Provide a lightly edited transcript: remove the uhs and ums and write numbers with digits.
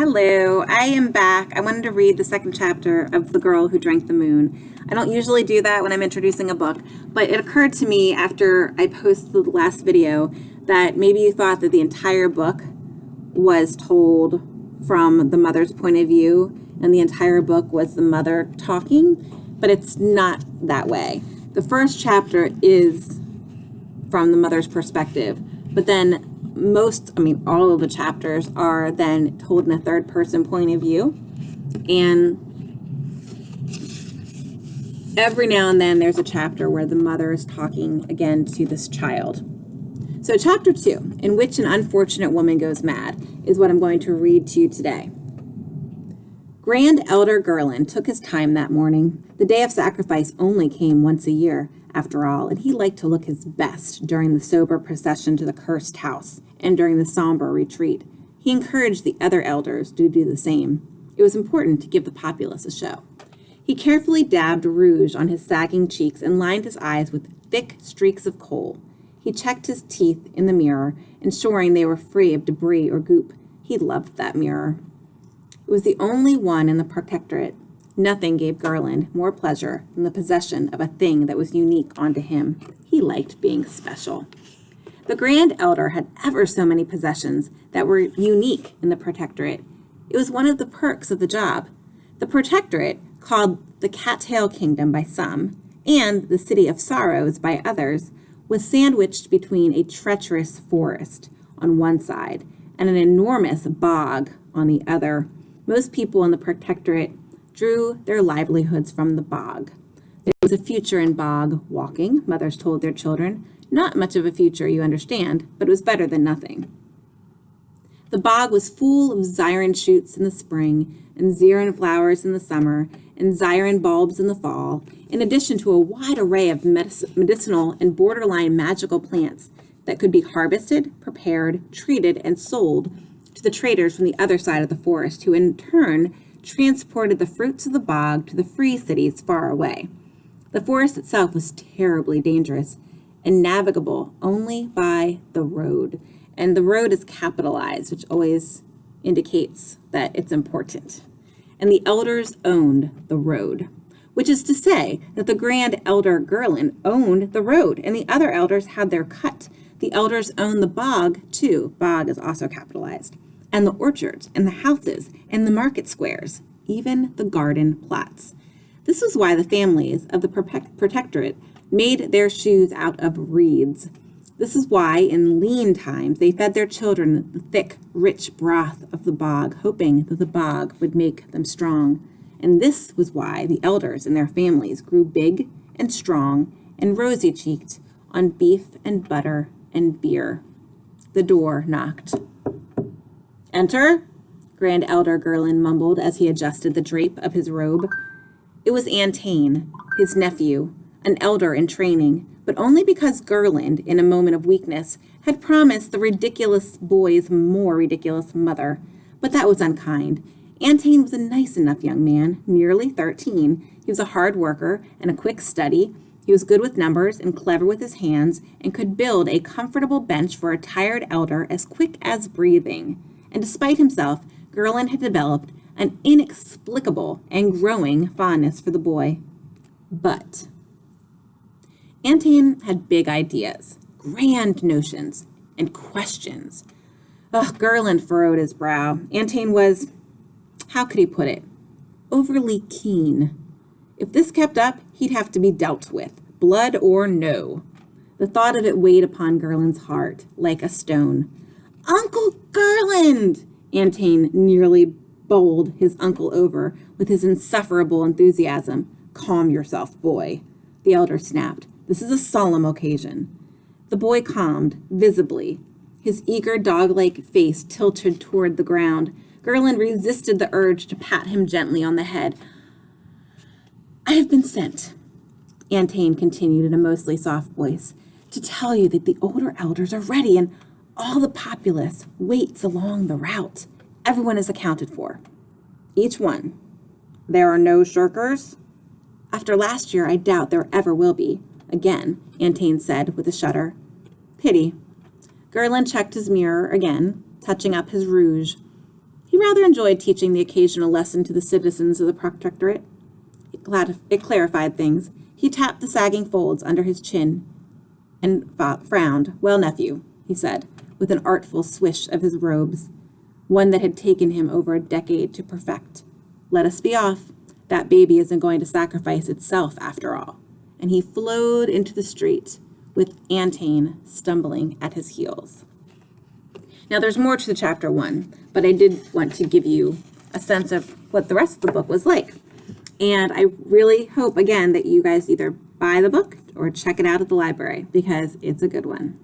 Hello, I am back. I wanted to read the second chapter of The Girl Who Drank the Moon. I don't usually do that when I'm introducing a book, but it occurred to me after I posted the last video that maybe you thought that the entire book was told from the mother's point of view and the entire book was the mother talking, but it's not that way. The first chapter is from the mother's perspective, but then all of the chapters are then told in a third person point of view. And every now and then there's a chapter where the mother is talking again to this child. So chapter 2, in which an unfortunate woman goes mad, is what I'm going to read to you today. Grand Elder Gerlin took his time that morning. The day of sacrifice only came once a year, after all, and he liked to look his best during the sober procession to the cursed house and during the somber retreat. He encouraged the other elders to do the same. It was important to give the populace a show. He carefully dabbed rouge on his sagging cheeks and lined his eyes with thick streaks of kohl. He checked his teeth in the mirror, ensuring they were free of debris or goop. He loved that mirror. It was the only one in the protectorate. Nothing gave Gerlin more pleasure than the possession of a thing that was unique unto him. He liked being special. The Grand Elder had ever so many possessions that were unique in the protectorate. It was one of the perks of the job. The protectorate, called the Cattail Kingdom by some, and the City of Sorrows by others, was sandwiched between a treacherous forest on one side and an enormous bog on the other. Most people in the protectorate drew their livelihoods from the bog. There was a future in bog walking, mothers told their children. Not much of a future, you understand, but it was better than nothing. The bog was full of zyron shoots in the spring, and xeron flowers in the summer, and zyron bulbs in the fall, in addition to a wide array of medicinal and borderline magical plants that could be harvested, prepared, treated, and sold to the traders from the other side of the forest, who in turn transported the fruits of the bog to the free cities far away. The forest itself was terribly dangerous and navigable only by the road. And the road is capitalized, which always indicates that it's important. And the elders owned the road, which is to say that the Grand Elder Gerlin owned the road and the other elders had their cut. The elders owned the bog too. Bog is also capitalized. And the orchards and the houses and the market squares, even the garden plots. This was why the families of the protectorate made their shoes out of reeds. This is why in lean times they fed their children the thick, rich broth of the bog, hoping that the bog would make them strong. And this was why the elders and their families grew big and strong and rosy-cheeked on beef and butter and beer. The door knocked. "Enter," Grand Elder Gerlin mumbled as he adjusted the drape of his robe. It was Antane, his nephew, an elder in training, but only because Gerlin, in a moment of weakness, had promised the ridiculous boy's more ridiculous mother. But that was unkind. Antane was a nice enough young man, nearly 13. He was a hard worker and a quick study. He was good with numbers and clever with his hands and could build a comfortable bench for a tired elder as quick as breathing. And despite himself, Gerlin had developed an inexplicable and growing fondness for the boy. But Antane had big ideas, grand notions, and questions. Gerlin furrowed his brow. Antane was, how could he put it, overly keen. If this kept up, he'd have to be dealt with, blood or no. The thought of it weighed upon Gerlin's heart like a stone. "Uncle Gerlin!" Antane nearly bowled his uncle over with his insufferable enthusiasm. "Calm yourself, boy," the elder snapped. "This is a solemn occasion." The boy calmed, visibly, his eager dog-like face tilted toward the ground. Gerlin resisted the urge to pat him gently on the head. "I have been sent," Antane continued in a mostly soft voice, "to tell you that the older elders are ready and all the populace waits along the route. Everyone is accounted for. Each one. There are no shirkers?" "After last year, I doubt there ever will be. Again," Antane said with a shudder. "Pity." Gerlin checked his mirror again, touching up his rouge. He rather enjoyed teaching the occasional lesson to the citizens of the protectorate. It clarified things. He tapped the sagging folds under his chin and frowned. "Well, nephew," he said, with an artful swish of his robes, one that had taken him over a decade to perfect. "Let us be off. That baby isn't going to sacrifice itself after all." And he flowed into the street with Antane stumbling at his heels. Now, there's more to chapter 1, but I did want to give you a sense of what the rest of the book was like. And I really hope, again, that you guys either buy the book or check it out at the library because it's a good one.